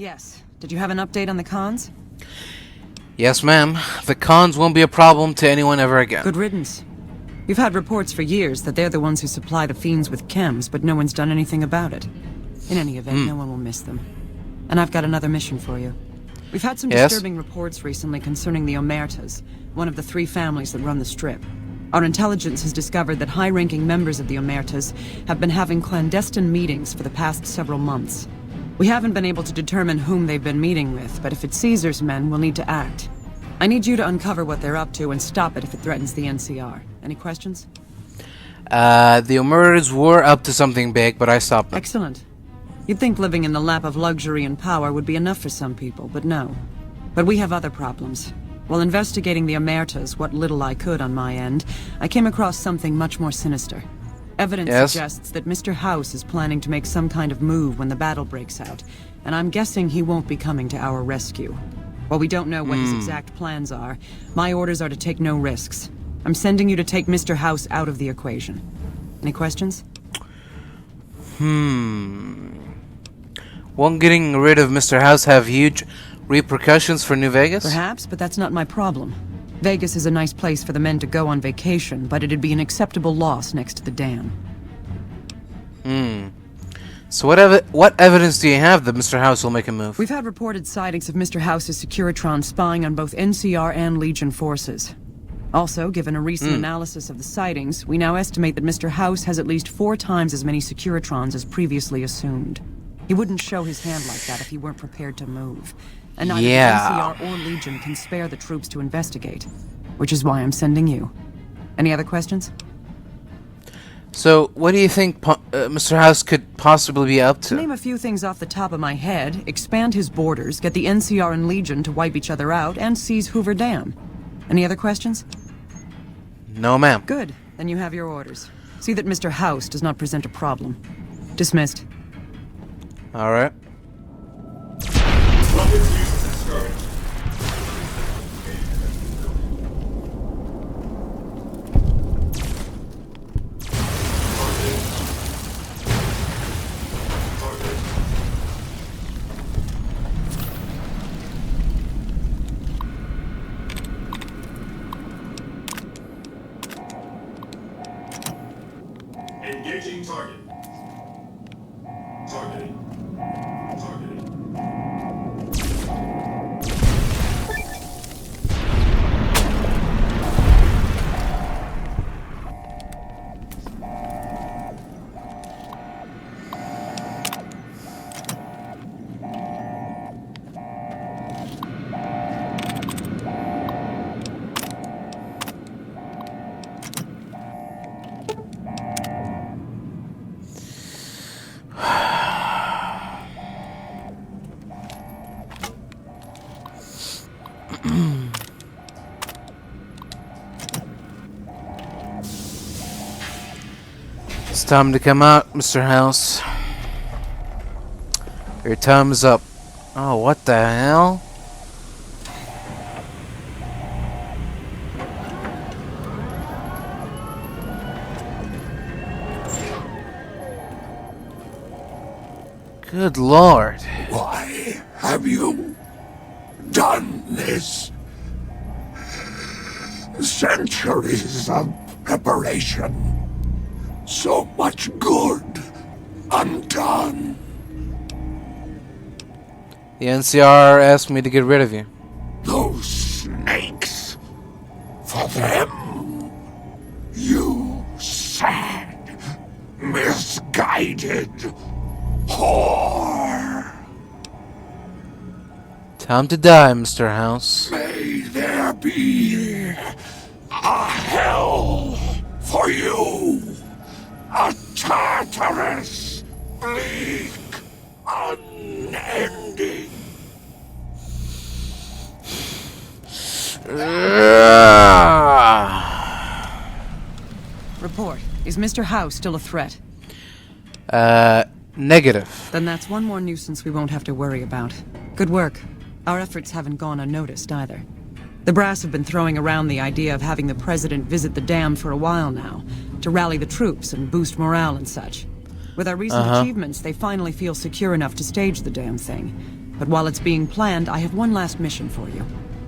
Yes. Did you have an update on the cons? Yes, ma'am. The cons won't be a problem to anyone ever again. Good riddance. We've had reports for years that they're the ones who supply the fiends with chems, but no one's done anything about it. In any event, no one will miss them. And I've got another mission for you. We've had some disturbing reports recently concerning the Omertas, one of the 3 families that run the Strip. Our intelligence has discovered that high-ranking members of the Omertas have been having clandestine meetings for the past several months. We haven't been able to determine whom they've been meeting with, but if it's Caesar's men, we'll need to act. I need you to uncover what they're up to and stop it if it threatens the NCR. Any questions? The Omertas were up to something big, but I stopped them. Excellent. You'd think living in the lap of luxury and power would be enough for some people, but no. But we have other problems. While investigating the Omertas, what little I could on my end, I came across something much more sinister. Evidence suggests that Mr. House is planning to make some kind of move when the battle breaks out, and I'm guessing he won't be coming to our rescue. While we don't know what his exact plans are, my orders are to take no risks. I'm sending you to take Mr. House out of the equation. Any questions? Won't getting rid of Mr. House have huge repercussions for New Vegas? Perhaps, but that's not my problem. Vegas is a nice place for the men to go on vacation, but it'd be an acceptable loss next to the dam. So what evidence do you have that Mr. House will make a move? We've had reported sightings of Mr. House's Securitron spying on both NCR and Legion forces. Also, given a recent analysis of the sightings, we now estimate that Mr. House has at least 4 times as many Securitrons as previously assumed. He wouldn't show his hand like that if he weren't prepared to move. And neither NCR or Legion can spare the troops to investigate, which is why I'm sending you. Any other questions? So, what do you think Mr. House could possibly be up to? To name a few things off the top of my head, expand his borders, get the NCR and Legion to wipe each other out, and seize Hoover Dam. Any other questions? No, ma'am. Good. Then you have your orders. See that Mr. House does not present a problem. Dismissed. All right. Engaging target. Targeting. Targeting. It's time to come out, Mr. House. Your time is up. Oh, what the hell? Good Lord. Why have you done this? Centuries of preparation. So much good undone. The NCR asked me to get rid of you. Those snakes. For them, you sad, misguided whore. Time to die, Mr. House. May there be a hell for you. A Tartarus, bleak, unending. Report. Is Mr. House still a threat? Negative. Then that's one more nuisance we won't have to worry about. Good work. Our efforts haven't gone unnoticed either. The brass have been throwing around the idea of having the president visit the dam for a while now, to rally the troops and boost morale and such. With our recent achievements, they finally feel secure enough to stage the damn thing. but while it's being planned, I have one last mission for you.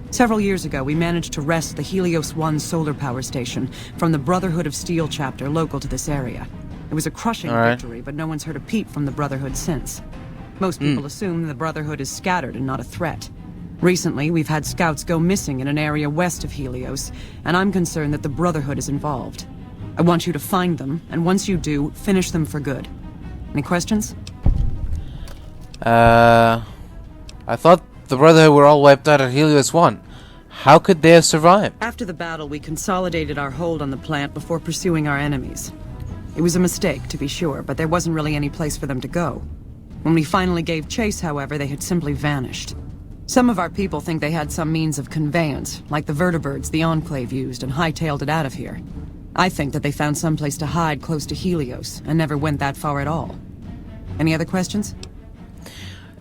Several years ago, we managed to wrest the Helios 1 solar power station from the Brotherhood of Steel chapter local to this area. It was a crushing victory, but no one's heard a peep from the Brotherhood since. Most people assume the Brotherhood is scattered and not a threat. Recently, we've had scouts go missing in an area west of Helios, and I'm concerned that the Brotherhood is involved. I want you to find them, and once you do, finish them for good. Any questions? I thought the Brotherhood were all wiped out at Helios 1. How could they have survived? After the battle, we consolidated our hold on the plant before pursuing our enemies. It was a mistake, to be sure, but there wasn't really any place for them to go. When we finally gave chase, however, they had simply vanished. Some of our people think they had some means of conveyance, like the vertibirds the Enclave used, and hightailed it out of here. I think that they found some place to hide close to Helios, and never went that far at all. Any other questions?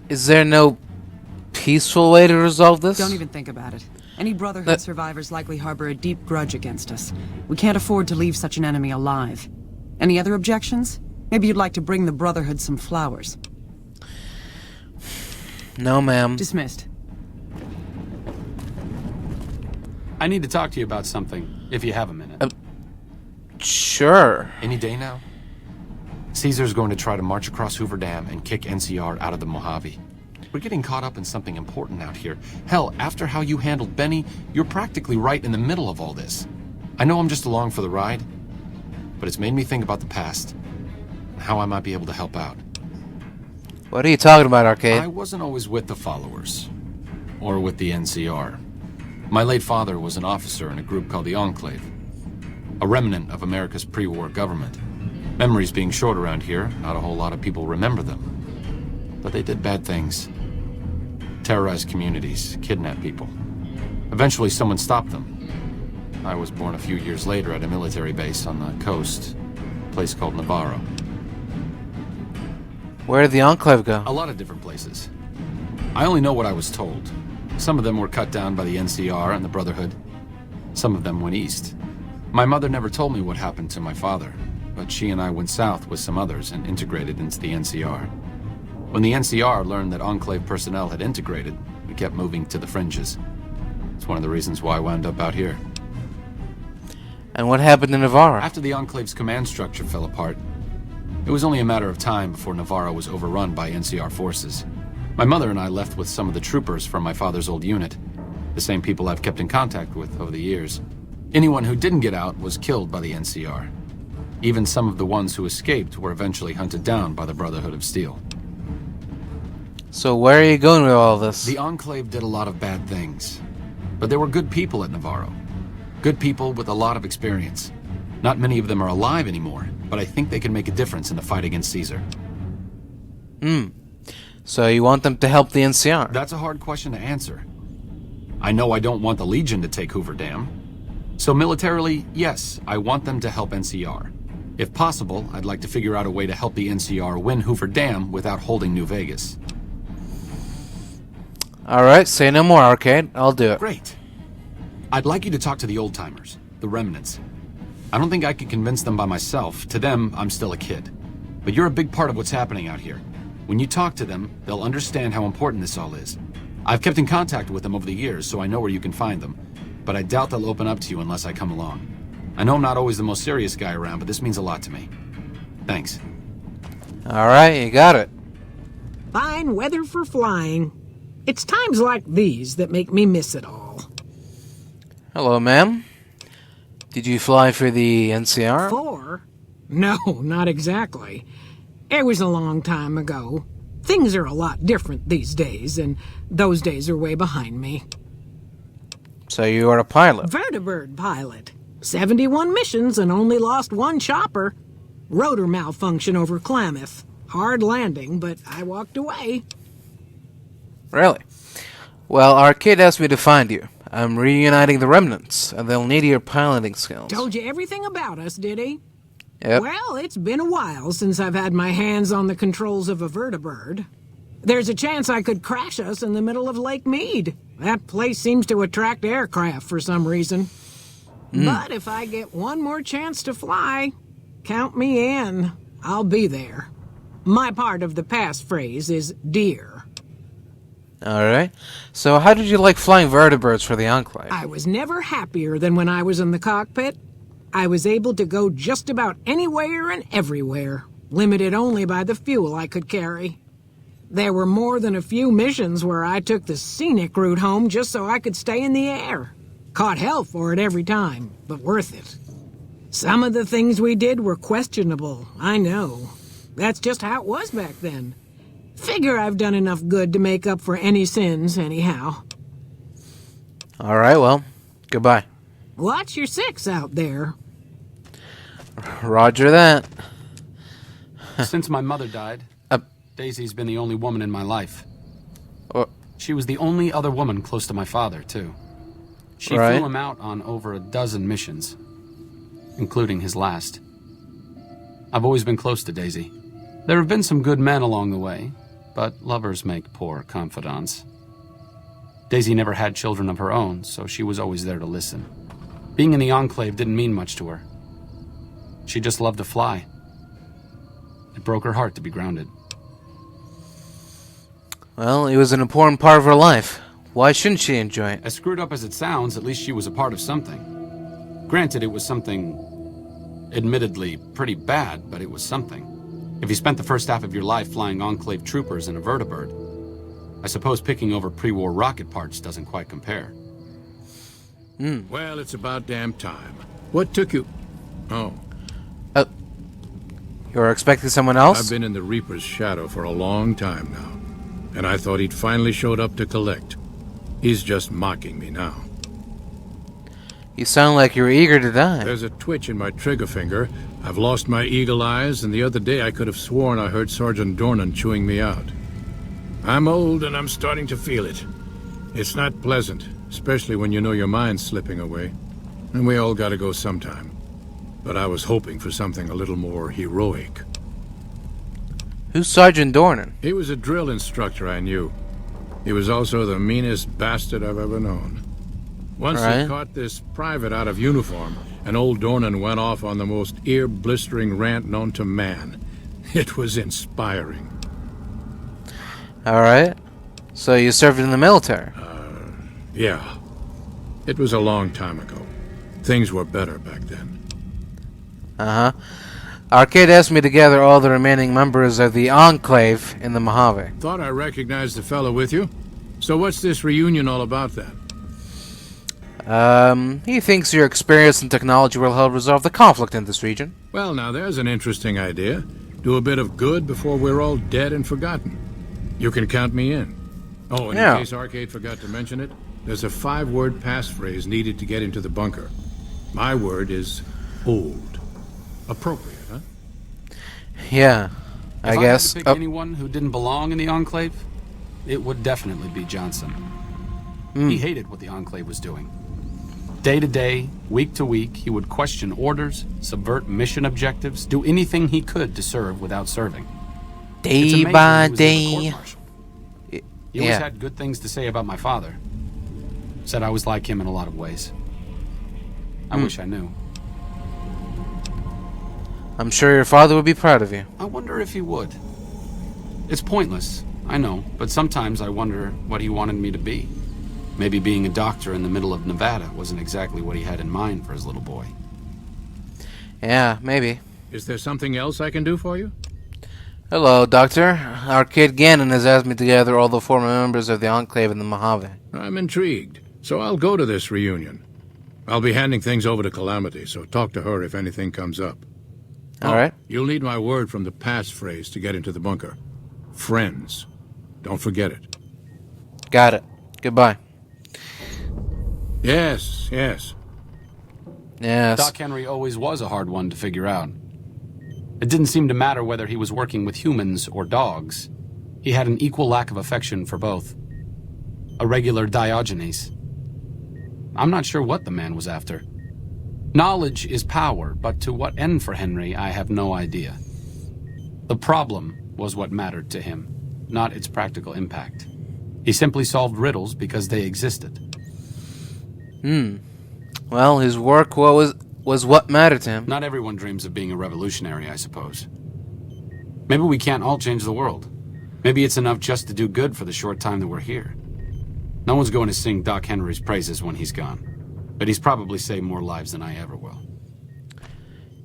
Is there no peaceful way to resolve this? Don't even think about it. Any Brotherhood survivors likely harbor a deep grudge against us. We can't afford to leave such an enemy alive. Any other objections? Maybe you'd like to bring the Brotherhood some flowers. No, ma'am. Dismissed. I need to talk to you about something, if you have a minute. Sure. Any day now? Caesar's going to try to march across Hoover Dam and kick NCR out of the Mojave. We're getting caught up in something important out here. Hell, after how you handled Benny, you're practically right in the middle of all this. I know I'm just along for the ride, but it's made me think about the past, and how I might be able to help out. What are you talking about, Arcade? I wasn't always with the followers, or with the NCR. My late father was an officer in a group called the Enclave, a remnant of America's pre-war government. Memories being short around here, not a whole lot of people remember them. But they did bad things. Terrorized communities, kidnapped people. Eventually someone stopped them. I was born a few years later at a military base on the coast, a place called Navarro. Where did the Enclave go? A lot of different places. I only know what I was told. Some of them were cut down by the NCR and the Brotherhood. Some of them went east. My mother never told me what happened to my father, but she and I went south with some others and integrated into the NCR. When the NCR learned that Enclave personnel had integrated, we kept moving to the fringes. It's one of the reasons why I wound up out here. And what happened in Navarro? After the Enclave's command structure fell apart, it was only a matter of time before Navarro was overrun by NCR forces. My mother and I left with some of the troopers from my father's old unit, the same people I've kept in contact with over the years. Anyone who didn't get out was killed by the NCR. Even some of the ones who escaped were eventually hunted down by the Brotherhood of Steel. So where are you going with all this? The Enclave did a lot of bad things, but there were good people at Navarro. Good people with a lot of experience. Not many of them are alive anymore, but I think they can make a difference in the fight against Caesar. So you want them to help the NCR? That's a hard question to answer. I know I don't want the Legion to take Hoover Dam. So militarily, yes, I want them to help NCR. If possible, I'd like to figure out a way to help the NCR win Hoover Dam without holding New Vegas. Alright, say no more, Arcade. I'll do it. Great. I'd like you to talk to the old-timers, the Remnants. I don't think I could convince them by myself. To them, I'm still a kid. But you're a big part of what's happening out here. When you talk to them, they'll understand how important this all is. I've kept in contact with them over the years, so I know where you can find them. But I doubt they'll open up to you unless I come along. I know I'm not always the most serious guy around, but this means a lot to me. Thanks. Alright, you got it. Fine weather for flying. It's times like these that make me miss it all. Hello, ma'am. Did you fly for the NCR? For? No, not exactly. It was a long time ago. Things are a lot different these days, and those days are way behind me. So you are a pilot? Vertibird pilot. 71 missions and only lost one chopper. Rotor malfunction over Klamath. Hard landing, but I walked away. Really? Well, Arcade asked me to find you. I'm reuniting the Remnants, and they'll need your piloting skills. Told you everything about us, did he? Yep. Well, it's been a while since I've had my hands on the controls of a vertibird. There's a chance I could crash us in the middle of Lake Mead. That place seems to attract aircraft for some reason. But if I get one more chance to fly, count me in. I'll be there. My part of the passphrase is dear. Alright. So how did you like flying vertebrates for the Enclave? I was never happier than when I was in the cockpit. I was able to go just about anywhere and everywhere, limited only by the fuel I could carry. There were more than a few missions where I took the scenic route home just so I could stay in the air. Caught hell for it every time, but worth it. Some of the things we did were questionable, I know. That's just how it was back then. Figure I've done enough good to make up for any sins, anyhow. Alright, well, goodbye. Watch your six out there. Roger that. Since my mother died, Daisy's been the only woman in my life. Uh, She was the only other woman close to my father, too. She Right. flew him out on over a dozen missions, including his last. I've always been close to Daisy. There have been some good men along the way, but lovers make poor confidants. Daisy never had children of her own, so she was always there to listen. Being in the Enclave didn't mean much to her. She just loved to fly. It broke her heart to be grounded. Well, it was an important part of her life. Why shouldn't she enjoy it? As screwed up as it sounds, at least she was a part of something. Granted, it was something admittedly pretty bad, but it was something. If you spent the first half of your life flying Enclave troopers in a vertibird, I suppose picking over pre-war rocket parts doesn't quite compare. Well, it's about damn time. What took you? Oh, You were expecting someone else? I've been in the Reaper's shadow for a long time now, and I thought he'd finally showed up to collect. He's just mocking me now. You sound like you're eager to die. There's a twitch in my trigger finger. I've lost my eagle eyes, and the other day I could have sworn I heard Sergeant Dornan chewing me out. I'm old, and I'm starting to feel it. It's not pleasant, especially when you know your mind's slipping away. And we all gotta go sometime. But I was hoping for something a little more heroic. Who's Sergeant Dornan? He was a drill instructor I knew. He was also the meanest bastard I've ever known. Once he Right. caught this private out of uniform, and old Dornan went off on the most ear-blistering rant known to man. It was inspiring. Alright. So you served in the military? Yeah. It was a long time ago. Things were better back then. Uh-huh. Arcade asked me to gather all the remaining members of the Enclave in the Mojave. Thought I recognized the fellow with you. So what's this reunion all about then? He thinks your experience and technology will help resolve the conflict in this region. Well, now there's an interesting idea. Do a bit of good before we're all dead and forgotten. You can count me in. Oh, and Yeah. in case Arcade forgot to mention it, there's a 5-word passphrase needed to get into the bunker. My word is Auld. Appropriate, huh? Yeah, I If guess. I had to pick anyone who didn't belong in the Enclave, it would definitely be Johnson. He hated what the Enclave was doing. Day to day, week to week, he would question orders, subvert mission objectives, do anything he could to serve without serving. It's Day amazing by he was never day. court-martialed. He always Yeah. had good things to say about my father. Said I was like him in a lot of ways. I wish I knew. I'm sure your father would be proud of you. I wonder if he would. It's pointless, I know, but sometimes I wonder what he wanted me to be. Maybe being a doctor in the middle of Nevada wasn't exactly what he had in mind for his little boy. Yeah, maybe. Is there something else I can do for you? Hello, Doctor. Arcade Gannon has asked me to gather all the former members of the Enclave in the Mojave. I'm intrigued, so I'll go to this reunion. I'll be handing things over to Calamity, so talk to her if anything comes up. All right. You'll need my word from the passphrase to get into the bunker. Friends. Don't forget it. Got it. Goodbye. Yes, yes. Yes. Doc Henry always was a hard one to figure out. It didn't seem to matter whether he was working with humans or dogs. He had an equal lack of affection for both. A regular Diogenes. I'm not sure what the man was after. Knowledge is power, but to what end for Henry, I have no idea. The problem was what mattered to him, not its practical impact. He simply solved riddles because they existed. Well, his work was what mattered to him. Not everyone dreams of being a revolutionary, I suppose. Maybe we can't all change the world. Maybe it's enough just to do good for the short time that we're here. No one's going to sing Doc Henry's praises when he's gone. But he's probably saved more lives than I ever will.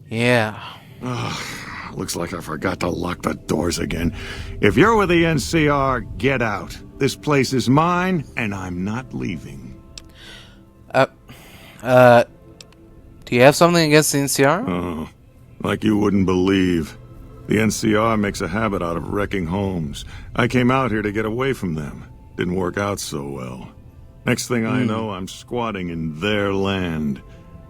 Yeah. Looks like I forgot to lock the doors again. If you're with the NCR, get out. This place is mine, and I'm not leaving. Do you have something against the NCR? Oh, like you wouldn't believe. The NCR makes a habit out of wrecking homes. I came out here to get away from them. Didn't work out so well. Next thing I know, I'm squatting in their land.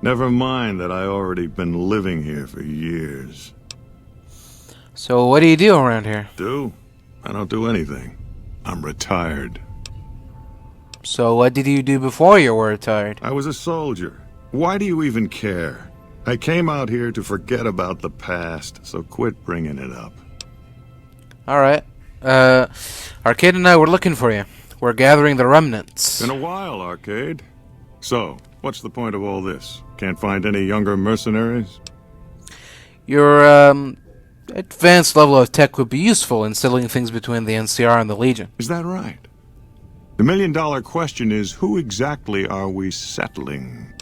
Never mind that I already been living here for years. So what do you do around here? Do? I don't do anything. I'm retired. So what did you do before you were retired? I was a soldier. Why do you even care? I came out here to forget about the past, so quit bringing it up. Alright. Arcade and I were looking for you. We're gathering the remnants. Been a while, Arcade. So, what's the point of all this? Can't find any younger mercenaries? Your, advanced level of tech would be useful in settling things between the NCR and the Legion. Is that right? The million-dollar question is, who exactly are we settling?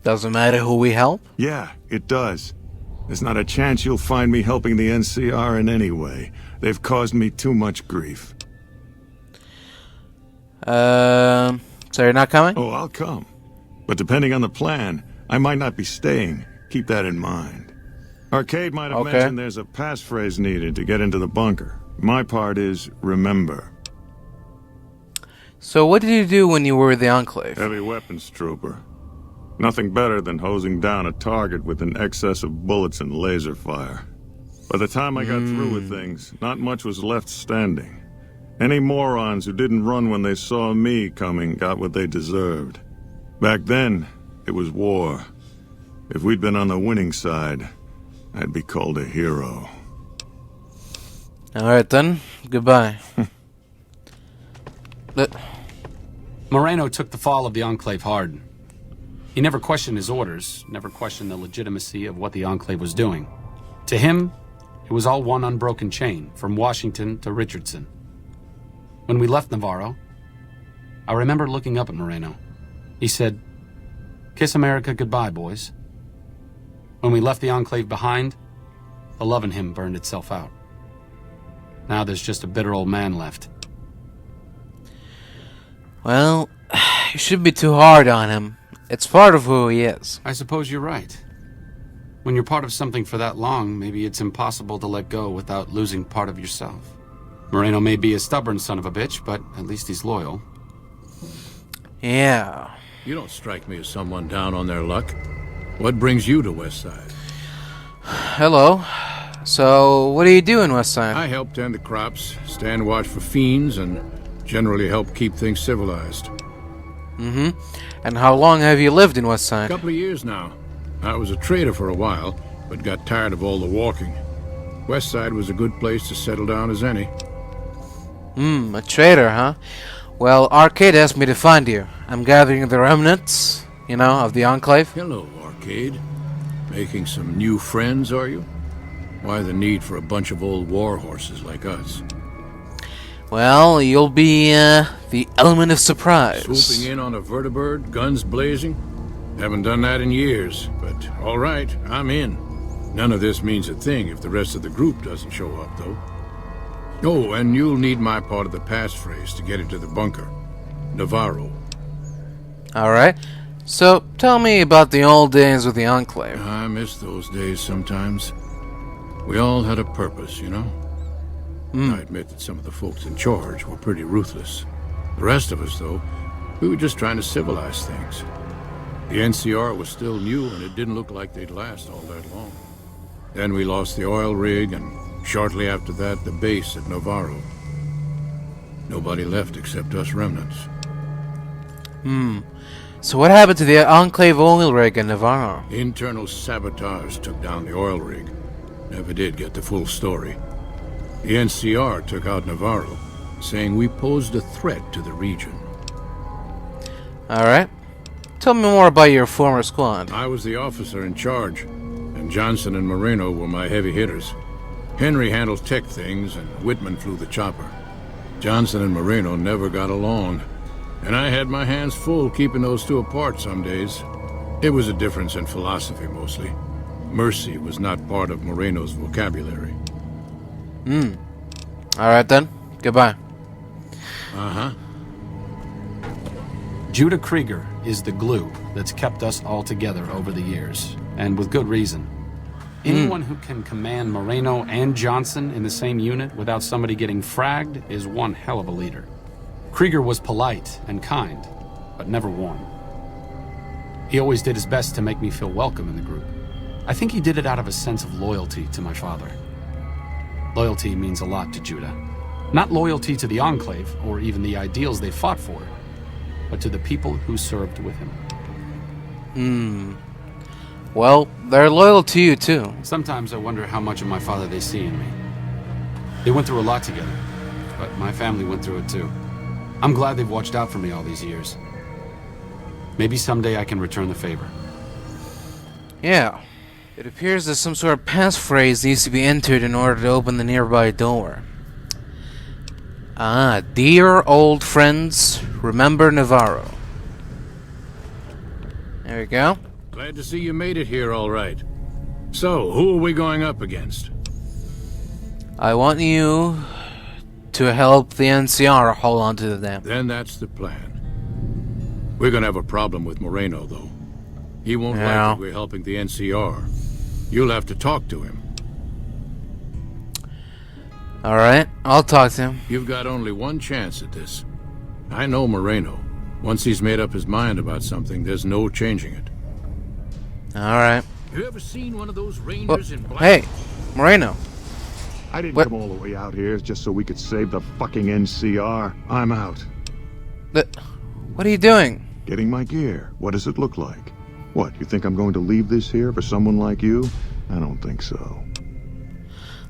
Doesn't matter who we help? Yeah, it does. There's not a chance you'll find me helping the NCR in any way. They've caused me too much grief. So you're not coming? Oh, I'll come. But depending on the plan, I might not be staying. Keep that in mind. Arcade might have mentioned there's a passphrase needed to get into the bunker. My part is, remember. So what did you do when you were with the Enclave? Heavy weapons trooper. Nothing better than hosing down a target with an excess of bullets and laser fire. By the time I got through with things, not much was left standing. Any morons who didn't run when they saw me coming got what they deserved. Back then, it was war. If we'd been on the winning side, I'd be called a hero. Alright then, goodbye. Moreno took the fall of the Enclave hard. He never questioned his orders, never questioned the legitimacy of what the Enclave was doing. To him, it was all one unbroken chain, from Washington to Richardson. When we left Navarro, I remember looking up at Moreno. He said, "Kiss America goodbye, boys." When we left the Enclave behind, the love in him burned itself out. Now there's just a bitter old man left. Well, you shouldn't be too hard on him. It's part of who he is. I suppose you're right. When you're part of something for that long, maybe it's impossible to let go without losing part of yourself. Moreno may be a stubborn son of a bitch, but at least he's loyal. Yeah. You don't strike me as someone down on their luck. What brings you to Westside? Hello. So, what do you do in Westside? I help tend the crops, stand watch for fiends, and generally help keep things civilized. And how long have you lived in Westside? A couple of years now. I was a trader for a while, but got tired of all the walking. Westside was a good place to settle down as any. A trader, huh? Well, Arcade asked me to find you. I'm gathering the remnants, you know, of the Enclave. Hello, Arcade. Making some new friends, are you? Why the need for a bunch of old war horses like us? Well, you'll be, the element of surprise. Swooping in on a vertibird, guns blazing? Haven't done that in years, but all right, I'm in. None of this means a thing if the rest of the group doesn't show up, though. Oh, and you'll need my part of the passphrase to get into the bunker. Navarro. Alright. So, tell me about the old days with the Enclave. I miss those days sometimes. We all had a purpose, you know? I admit that some of the folks in charge were pretty ruthless. The rest of us, though, we were just trying to civilize things. The NCR was still new, and it didn't look like they'd last all that long. Then we lost the oil rig, and shortly after that, the base at Navarro. Nobody left except us remnants. So what happened to the Enclave oil rig in Navarro? Internal sabotage took down the oil rig. Never did get the full story. The NCR took out Navarro, saying we posed a threat to the region. Alright. Tell me more about your former squad. I was the officer in charge, and Johnson and Moreno were my heavy hitters. Henry handled tech things, and Whitman flew the chopper. Johnson and Moreno never got along, and I had my hands full keeping those two apart some days. It was a difference in philosophy, mostly. Mercy was not part of Moreno's vocabulary. Alright then. Goodbye. Uh-huh. Judah Krieger is the glue that's kept us all together over the years, and with good reason. Anyone who can command Moreno and Johnson in the same unit without somebody getting fragged is one hell of a leader. Krieger was polite and kind, but never warm. He always did his best to make me feel welcome in the group. I think he did it out of a sense of loyalty to my father. Loyalty means a lot to Judah. Not loyalty to the Enclave, or even the ideals they fought for, but to the people who served with him. Well, they're loyal to you too. Sometimes I wonder how much of my father they see in me. They went through a lot together, but my family went through it too. I'm glad they've watched out for me all these years. Maybe someday I can return the favor. Yeah. It appears that some sort of passphrase needs to be entered in order to open the nearby door. Ah, dear old friends, remember Navarro. There we go. Glad to see you made it here all right. So, who are we going up against? I want you to help the NCR hold on to the dam. Then that's the plan. We're gonna have a problem with Moreno, though. He won't like that we're helping the NCR. You'll have to talk to him. Alright, I'll talk to him. You've got only one chance at this. I know Moreno. Once he's made up his mind about something, there's no changing it. Alright. You ever seen one of those rangers in black? Hey, Moreno. I didn't What? come all the way out here just so we could save the fucking NCR. I'm out. What are you doing? Getting my gear. What does it look like? What, you think I'm going to leave this here for someone like you? I don't think so.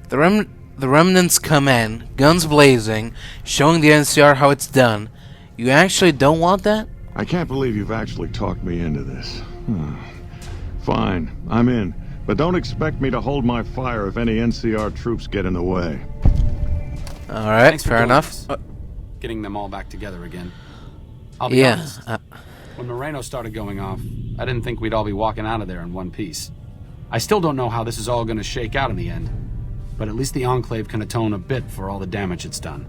The Remnants come in, guns blazing, showing the NCR how it's done. You actually don't want that? I can't believe you've actually talked me into this. Fine, I'm in. But don't expect me to hold my fire if any NCR troops get in the way. Alright, Thanks for fair doing enough. this. Getting them all back together again. I'll be honest. When Moreno started going off, I didn't think we'd all be walking out of there in one piece. I still don't know how this is all going to shake out in the end, but at least the Enclave can atone a bit for all the damage it's done.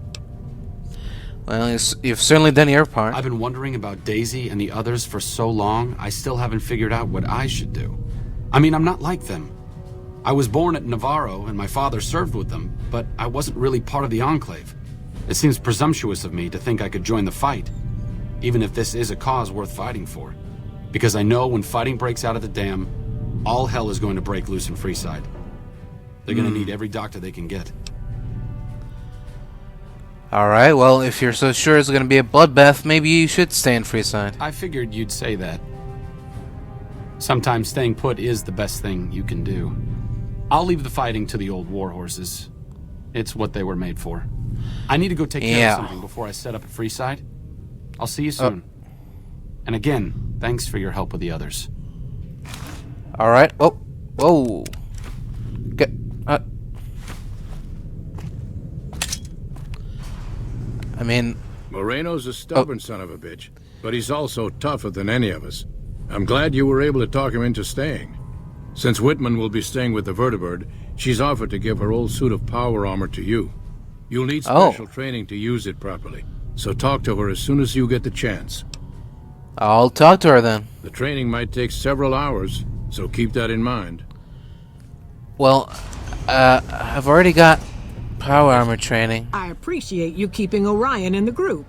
Well, you've certainly done your part. I've been wondering about Daisy and the others for so long, I still haven't figured out what I should do. I mean, I'm not like them. I was born at Navarro, and my father served with them, but I wasn't really part of the Enclave. It seems presumptuous of me to think I could join the fight, even if this is a cause worth fighting for. Because I know when fighting breaks out at the dam, all hell is going to break loose in Freeside. They're going to need every doctor they can get. Alright, well, if you're so sure it's gonna be a bloodbath, maybe you should stay in Freeside. I figured you'd say that. Sometimes staying put is the best thing you can do. I'll leave the fighting to the old war horses. It's what they were made for. I need to go take care of something before I set up at Freeside. I'll see you soon. And again, thanks for your help with the others. Alright, oh, whoa. I mean... Moreno's a stubborn son of a bitch, but he's also tougher than any of us. I'm glad you were able to talk him into staying. Since Whitman will be staying with the Vertibird, she's offered to give her old suit of power armor to you. You'll need special training to use it properly, so talk to her as soon as you get the chance. I'll talk to her then. The training might take several hours, so keep that in mind. Well, I've already got power armor training. I appreciate you keeping Orion in the group.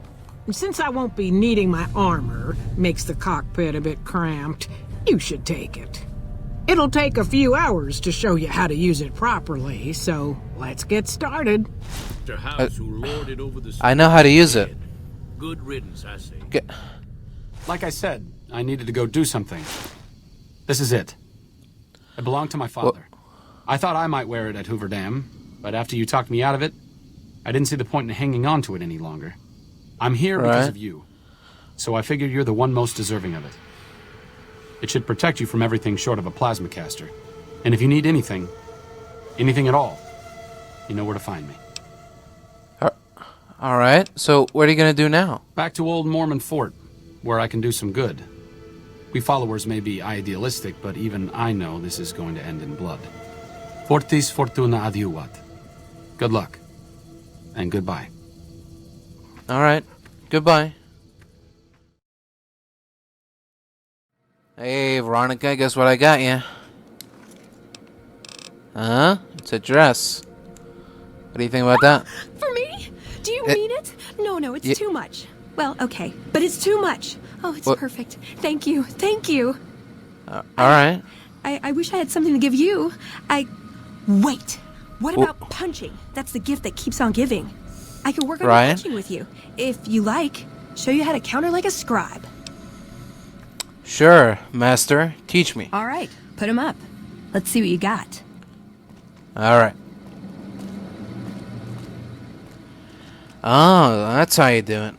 And since I won't be needing my armor, makes the cockpit a bit cramped, you should take it. It'll take a few hours to show you how to use it properly, so let's get started. I know how to use it. Good riddance, I say. Like I said, I needed to go do something. This is it. It belonged to my father. I thought I might wear it at Hoover Dam, but after you talked me out of it, I didn't see the point in hanging on to it any longer. I'm here because of you, so I figured you're the one most deserving of it. It should protect you from everything short of a plasma caster. And if you need anything at all, You know where to find me. Alright, so what are you gonna do now? Back to Old Mormon Fort, where I can do some good. We followers may be idealistic, but even I know this is going to end in blood. Fortis fortuna adiuvat. Good luck. And goodbye. Alright, goodbye. Hey, Veronica, guess what I got you? Huh? It's a dress. What do you think about that? For me? Do you mean it? No, it's too much. Well, okay, but it's too much. Oh, it's perfect. Thank you. Alright. I wish I had something to give you. Wait. What about punching? That's the gift that keeps on giving. I could work on punching with you. If you like, show you how to counter like a scribe. Sure, master. Teach me. All right, put him up. Let's see what you got. Alright. Oh, that's how you do it.